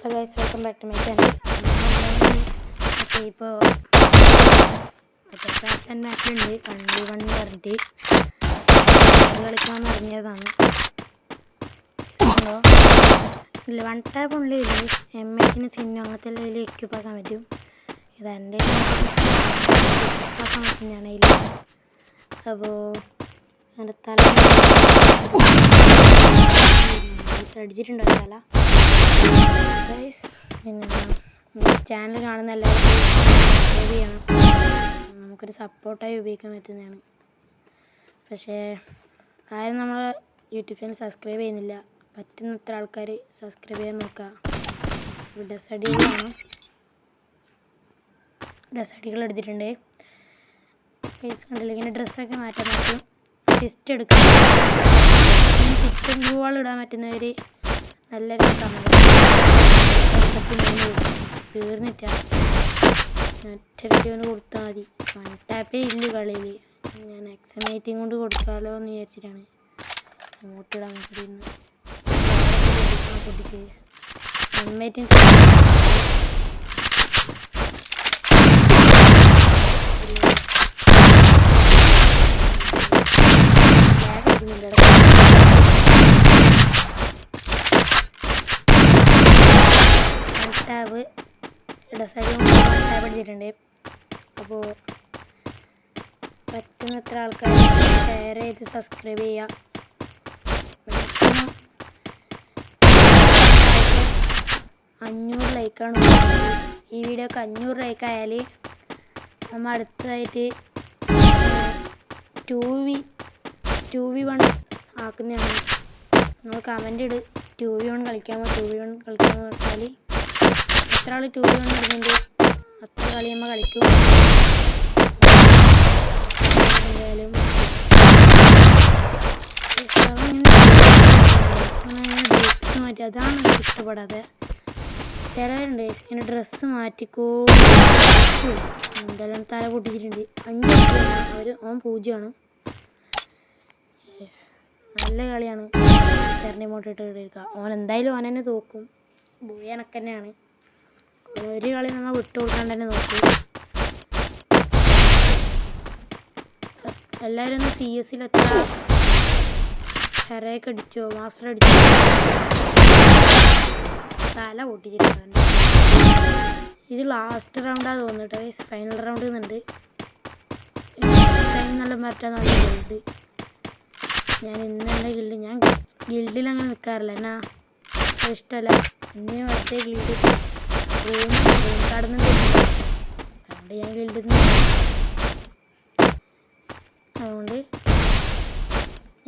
Hello guys, welcome back to my channel. ഇപ്പോൾ മാച്ചുണ്ട് കണ്ടി one പറഞ്ഞിട്ട് കളിക്കാമെന്ന് ഇറങ്ങിയതാണ്. ഇല്ല, വൺ ടാപ്പ് ഉള്ളി M8 സിന്നു അങ്ങനത്തെ എല്ലാം എക്യൂപ്പ് ആക്കാൻ പറ്റും. ഇതെൻ്റെ ആക്കാൻ പറ്റുന്നതാണ് അതിൽ. അപ്പോൾ എൻ്റെ തല അടിച്ചിട്ടുണ്ടോ തല ഗൈസ്. പിന്നെ ചാനൽ കാണുന്ന എല്ലാവർക്കും സബ്സ്ക്രൈബ് ചെയ്യണം. നമുക്കൊരു സപ്പോർട്ടായി ഉപയോഗിക്കാൻ പറ്റുന്നതാണ്. പക്ഷേ ആരും നമ്മൾ യൂട്യൂബ് ചാനൽ സബ്സ്ക്രൈബ് ചെയ്യുന്നില്ല. പറ്റുന്നത്ര ആൾക്കാർ സബ്സ്ക്രൈബ് ചെയ്യാൻ നോക്കുക. ഡ്രസ്സടികൾ എടുത്തിട്ടുണ്ട് ഗൈസ്. കണ്ടില്ല, ഇങ്ങനെ ഡ്രസ്സൊക്കെ മാറ്റാൻ പറ്റും. ഫിസ്റ്റ് എടുക്കാം. ഫിറ്റും ഗ്ലൂവാൾ ഇടാൻ പറ്റുന്നവർ നല്ല രസമാണ്. തീർന്നിട്ടാ മറ്റൊരു കൊടുത്താൽ മതി. വൺ ടാപ്പേ ഇല്ല കളിയിൽ. ഞാൻ എക്സമേറ്റിങ് കൊണ്ട് കൊടുക്കാമല്ലോ എന്ന് വിചാരിച്ചിട്ടാണ് അങ്ങോട്ടിടാൻ പറ്റുന്നത്. പൊട്ടിച്ച് എമ്മേറ്റും ടാബ് ഇടസൈഡ് ടാബ് അടിച്ചിട്ടുണ്ട്. അപ്പോൾ പറ്റുന്നത്ര ആൾക്കാർ ഷെയർ ചെയ്ത് സബ്സ്ക്രൈബ് ചെയ്യുക. മാക്സിമം 500 ലൈക്കാണ്. ഈ വീഡിയോക്ക് 500 ലൈക്ക് ആയാൽ നമ്മൾ അടുത്തതായിട്ട് 2v1 ആക്കുന്നതാണ്. നമ്മൾ കമൻ്റ് ഇട് 2v1 കളിക്കാമോ 2v1 കളിക്കാമോ വെച്ചാൽ എത്ര ആൾ 2v1 ഇടുന്നുണ്ട് അത്ര കളി നമ്മൾ കളിക്കും. എന്തായാലും ഡ്രസ്സ് മാറ്റി അതാണ് എനിക്ക് ഇഷ്ടപ്പെടാതെ. ചിലരുണ്ട് ഇങ്ങനെ ഡ്രസ്സ് മാറ്റിക്കോ. എന്തായാലും തല പൊട്ടിച്ചിട്ടുണ്ട്. 5 ഓൻ 0. നല്ല കളിയാണ്. ടെർണിമോട്ട് ഇട്ട് എടുക്കുക. ഓൻ എന്തായാലും ഓൻ തന്നെ തോക്കും. ബോയ് എനക്ക് തന്നെയാണ്. ഒരു കളി നമ്മൾ വിട്ടു കൊടുക്കാൻ തന്നെ നോക്കും. എല്ലാവരും ഒന്ന് CS എത്ര ഹെറയൊക്കെ അടിച്ചോ മാസ്റ്റർ അടിച്ചോ. തല പൊട്ടിച്ചിട്ടുണ്ട്. ഇത് ലാസ്റ്റ് റൗണ്ടാണ് തോന്നുന്നു കേട്ടോ. ഫൈനൽ റൗണ്ട് നിന്നുണ്ട്. നല്ല മാറ്റാൻ ഗിൽഡ്. ഞാൻ ഇന്നെൻ്റെ ഗിൽഡ് ഞാൻ ഗിൽഡിൽ അങ്ങനെ നിൽക്കാറില്ല. എന്നാ ഇഷ്ടമല്ല. ഇനി വെറുതെ ഗിൽഡ് റൂം കടന്നുണ്ട്. അതുകൊണ്ട് ഞാൻ ഗിൽഡിൽ നിന്ന് അതുകൊണ്ട്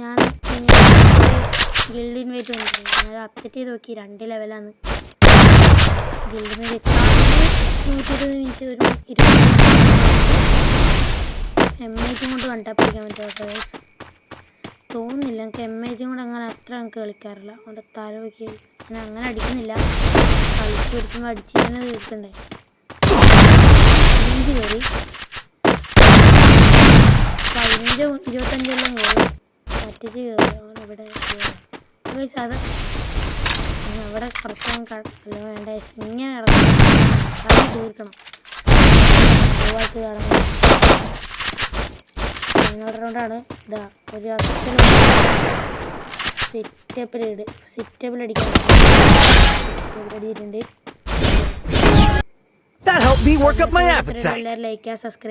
ഞാൻ ഗിൽഡ് ഇൻവൈറ്റ് വന്നിട്ടുണ്ട്. ഞാൻ അപ്സെറ്റ് ചെയ്ത് നോക്കി 2 ലെവലാണ്. ഗിൽഡിന് എത്താണെങ്കിൽ 120 മിനിറ്റ് ഒരു 20 M8 കൊണ്ട് കണ്ടാപ്പിടിക്കാൻ പറ്റുമോ ഗൈസ് തോന്നുന്നില്ല. എനിക്ക് M8 കൊണ്ട് അങ്ങനെ അത്ര എനിക്ക് കളിക്കാറില്ല. അതുകൊണ്ട് തല നോക്കി ഞാൻ അങ്ങനെ അടിക്കുന്നില്ല. കളിച്ച് എടുക്കുമ്പോൾ അടിച്ച് തന്നെ തീർക്കണ്ടേ. 5 കയറി 15-25 കയറി പറ്റിച്ച് കയറി ഇവിടെ ഗൈസ്. അത് അവിടെ കുറച്ച് വേണ്ട ഇങ്ങനെ കിടക്കണം. അത് തീർക്കണം. പൂവായിട്ട് കിടക്കണം. ഫൈനൽ റൗണ്ടാണ്. ഇതാ ഒരു സിറ്റപ്പിൽ അടിക്കാൻ അടിച്ചിട്ടുണ്ട്. That helped me work up my appetite. Like subscribe